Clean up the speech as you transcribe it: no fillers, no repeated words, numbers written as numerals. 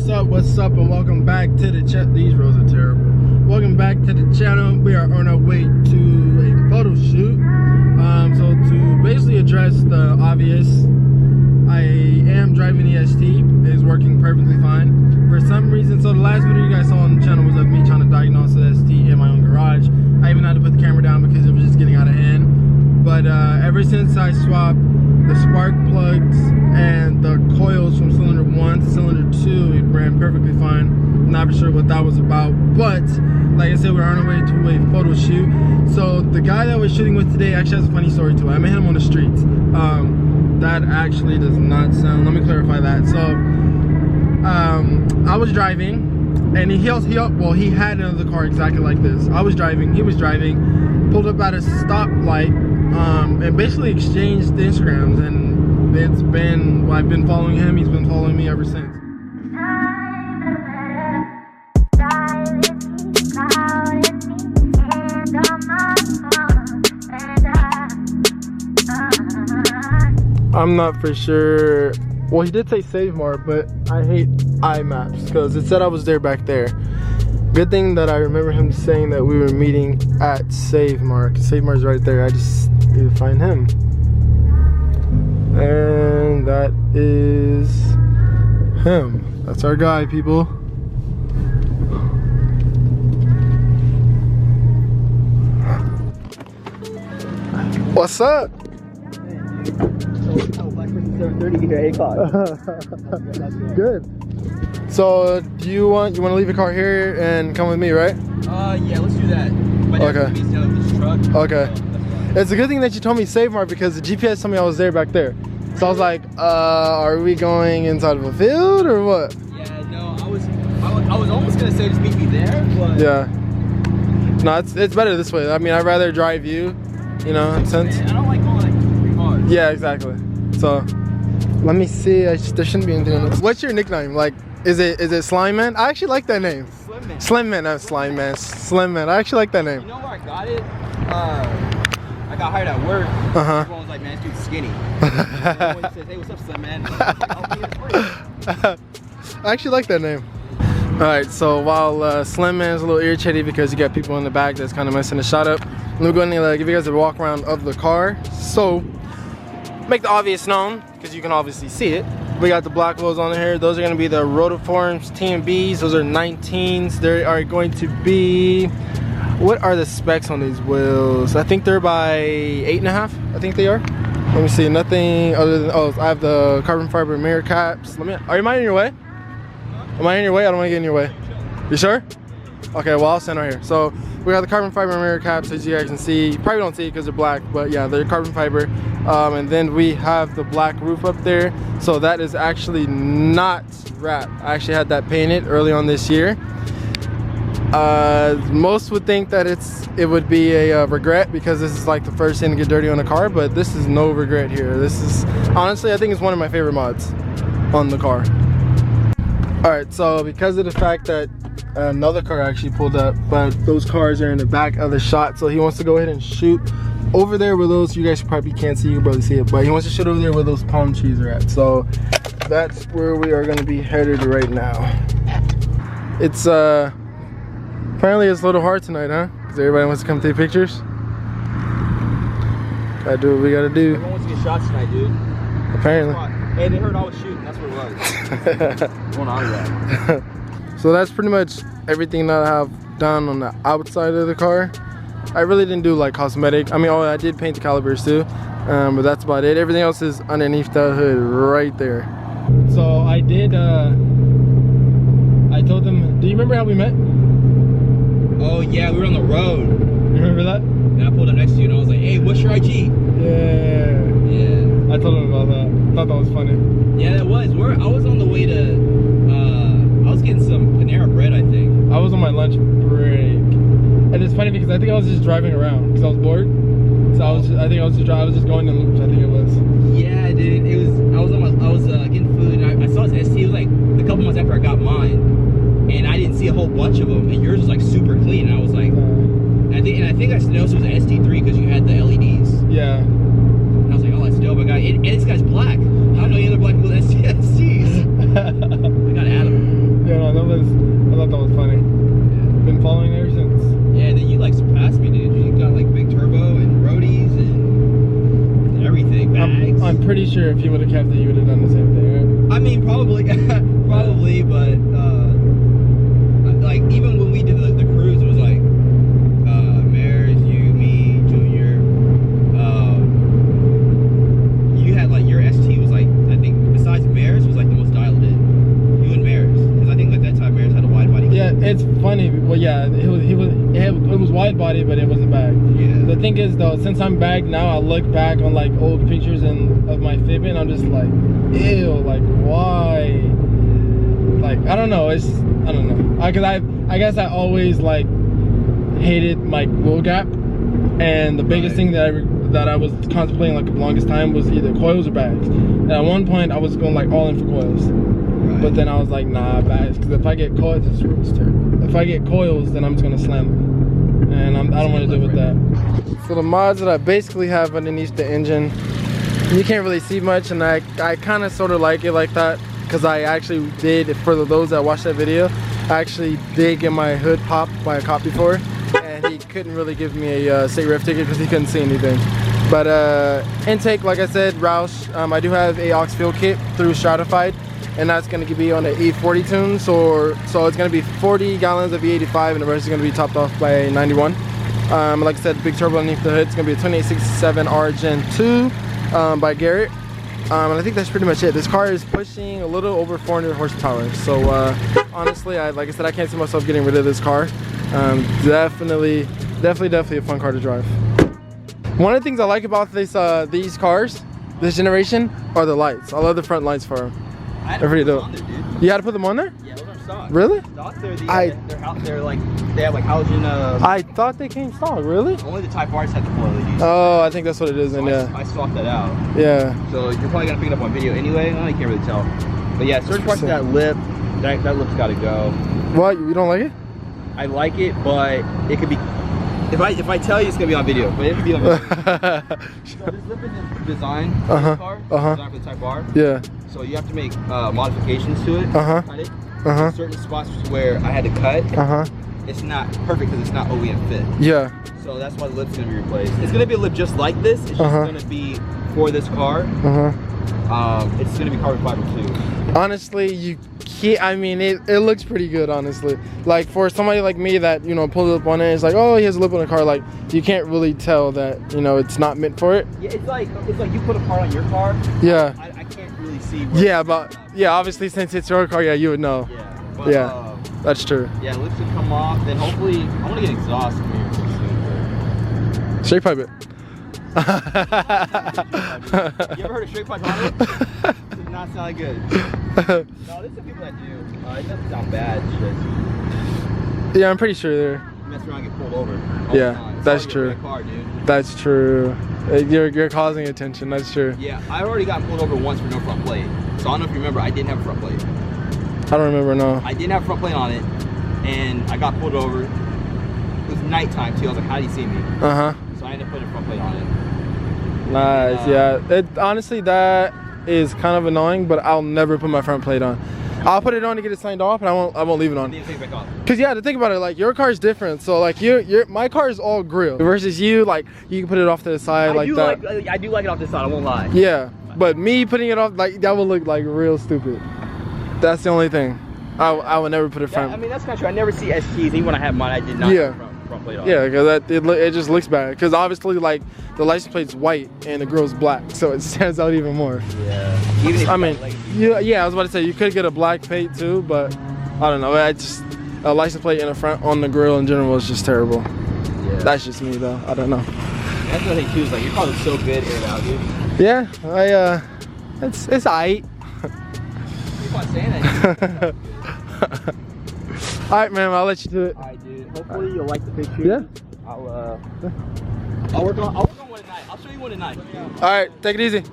What's up, and welcome back to the channel. These roads are terrible. Welcome back to the channel. We are on our way to a photo shoot. So to basically address the obvious, I am driving the ST. It is working perfectly fine. For some reason, so the last video you guys saw on the channel was of me trying to diagnose the ST in my own garage. I even had to put the camera down because it was just getting out of hand. But ever since I swapped the spark plugs and the coils from cylinder 1 to cylinder 2, it ran perfectly fine. Not sure what that was about, but like I said, we're on our way to a photo shoot. So the guy that we're shooting with today actually has a funny story to it. I met him on the streets. That actually does not sound, let me clarify that. So I was driving, and he had another car exactly like this. I was driving, he was driving, pulled up at a stoplight, and basically exchanged Instagrams, and it's been, well, I've been following him, he's been following me ever since. I'm not for sure. Well, he did say Save Mart, but I hate iMaps because it said I was there back there. Good thing that I remember him saying that we were meeting at Save Mart. Save Mart's right there. I just need to find him. And that is him. That's our guy, people. What's up? Good. So do you want to leave your car here and come with me, right? Yeah, let's do that. Okay. Okay. It's a good thing that you told me Save Mart because the GPS told me I was there back there. So I was like, are we going inside of a field or what? Yeah, no, I was almost gonna say just meet me there, but yeah. No, it's better this way. I mean, I'd rather drive you, you know, in a sense. I don't like going like 3 cars. Yeah, exactly. So let me see. There shouldn't be anything else. What's your nickname? Like, is it Slime Man? I actually like that name. Slim Man. Slim Man, not Slime Man. Slim Man. I actually like that name. You know where I got it? I got hired at work. Everyone was like, man, this dude's skinny. Everyone says, hey, what's up, Slim Man? I actually like that name. Alright, so while Slim Man is a little irritated because you got people in the back that's kind of messing the shot up, let me go ahead and give you guys a walk around of the car. So, make the obvious known, because you can obviously see it. We got the black wheels on here. Those are going to be the Rotiforms TMBs. Those are 19s. They are going to be, what are the specs on these wheels? I think they're by 8.5. I think they are. Let me see. Nothing other than, oh, I have the carbon fiber mirror caps. Am I in your way? Am I in your way? I don't want to get in your way. You sure? Okay, well, I'll stand right here. So we got the carbon fiber mirror caps, as you guys can see. You probably don't see it because they're black, but yeah, they're carbon fiber. And then we have the black roof up there. So that is actually not wrapped. I actually had that painted early on this year. Most would think that it would be a regret because this is like the first thing to get dirty on a car, but this is no regret here. This is, honestly, I think it's one of my favorite mods on the car. Alright, so because of the fact that another car actually pulled up, but those cars are in the back of the shot, so he wants to go ahead and shoot over there where those, you guys probably can't see, you can barely see it, but he wants to shoot over there where those palm trees are at. So that's where we are going to be headed right now. It's apparently it's a little hard tonight, huh? Because everybody wants to come take pictures. Gotta do what we gotta do. Everyone wants to get shots tonight, dude. Apparently. Hey, they heard I was shooting, that's what it was. Going on that. So that's pretty much everything that I have done on the outside of the car. I really didn't do like cosmetic. I mean, oh, I did paint the calipers too, but that's about it. Everything else is underneath the hood right there. So I did, I told them, do you remember how we met? Oh yeah, we were on the road. You remember that? And I pulled up next to you and I was like, hey, what's your IG? Yeah. I told him about that. I thought that was funny. Yeah, that was. I was on the way to, I was getting some Panera bread, I think. I was on my lunch break. And it's funny because I think I was just driving around because I was bored. So I was just going in loops, I think it was. Yeah, dude. I was getting food and I saw his ST. It was like a couple months after I got mine. And I didn't see a whole bunch of them. And yours was like super clean. And I was like, and I think I noticed it was an ST3 because you had the LEDs. Yeah. And I was like, oh, that's dope. And this guy's black. I don't know any other black people with STs. I gotta add him. sure if you would have kept it, you would have done the same thing, right? I mean, probably, probably, but like even when we did the cruise, it was like Maris, you, me, Junior. You had like your ST was like, I think besides Maris was like the most dialed in. You and Maris, because I think at that time Maris had a wide body. Yeah, it's funny. Well, yeah, it was wide body, but it wasn't bagged. Yeah. The thing is though, since I'm bagged now, I look back on like old pictures of my Fitbit, and I'm just like, ew, like why? Like I don't know. I don't know. I guess I always like hated my wheel gap, and the biggest thing that I was contemplating like the longest time was either coils or bags. And at one point I was going like all in for coils. But then I was like, nah, bags, because if I get coils, it's terrible. If I get coils, then I'm just gonna slam them, and I don't want to deal with that. So the mods that I basically have underneath the engine, you can't really see much, and I kind of sort of like it like that, because I actually did, for those that watched that video, I actually did get my hood popped by a cop before, and he couldn't really give me a state ref ticket because he couldn't see anything. But intake, like I said, Roush, I do have a aux fuel kit through Stratified, and that's going to be on the E40 tune, so it's going to be 40 gallons of E85, and the rest is going to be topped off by 91. Like I said, big turbo underneath the hood. It's going to be a 2867R Gen 2 by Garrett. And I think that's pretty much it. This car is pushing a little over 400 horsepower. So honestly, like I said, I can't see myself getting rid of this car. Definitely a fun car to drive. One of the things I like about these cars, this generation, are the lights. I love the front lights for them. They're pretty dope. On there, dude. You had to put them on there? Yeah, those are stock. Really? Stock, they're like, they have like halogen. I thought they came stock, really? Only the Type R's had the full LEDs. Oh, I think that's what it is, then, yeah. I swapped that out. Yeah. So you're probably gonna pick it up on video anyway. I can't really tell. But yeah, certain parts of that lip, that lip's gotta go. What? You don't like it? I like it, but it could be. If I tell you, it's gonna be on video, but it could be on video. So this lip is designed for this car, designed for the Type R. Yeah. So you have to make modifications to it. Cut it. Certain spots where I had to cut. It's not perfect because it's not OEM fit. Yeah. So that's why the lip's gonna be replaced. It's gonna be a lip just like this. It's just gonna be for this car. It's gonna be carbon fiber too. Honestly, you can't. I mean, it looks pretty good. Honestly, like for somebody like me that pulls up on it, it's like, oh, he has a lip on the car. Like you can't really tell that it's not meant for it. Yeah, it's like you put a part on your car. Yeah. I can't really see. Yeah, but yeah, obviously since it's your car, yeah, you would know. Yeah. But, yeah. That's true. Yeah, lips should come off. Then hopefully, I want to get exhaust from here soon. Straight pipe it. You ever heard of straight pipe on it? Does not sound good. No, there's some people that do. It doesn't sound bad. Just Yeah, I'm pretty sure they're. Mess around and get pulled over. Yeah, that's true. Car, dude. That's true. You're causing attention. That's true. Yeah, I already got pulled over once for no front plate. So I don't know if you remember, I didn't have a front plate. I don't remember, no. I didn't have a front plate on it, and I got pulled over. It was nighttime too. I was like, how do you see me? So I ended up putting a front plate on it. Nice, yeah. Honestly, that is kind of annoying, but I'll never put my front plate on. I'll put it on to get it signed off, and I won't leave it on. Take it back off. Cause yeah, to think about it, like your car is different. So like my car is all grill versus you. Like you can put it off to the side like that. I do like it off this side. I won't lie. Yeah, but me putting it off like that would look like real stupid. That's the only thing. I would never put it front. I mean that's kind of true. I never see STs. Even when I have mine, I did not. Yeah. Have front plate on. Yeah, because it just looks bad. Because obviously like the license plate's white and the grill's black, so it stands out even more. Yeah. Even if I mean, yeah, I was about to say you could get a black plate too, but I don't know. A license plate in the front on the grill in general is just terrible. Yeah. That's just me though. I don't know. That's the thing too. Is like your car looks so good aired out, dude. Yeah, it's aight. Keep on saying that. All right, man. I'll let you do it. All right, dude. Hopefully you'll like the picture. Yeah. I'll work on one tonight. I'll show you one tonight. All right, take it easy.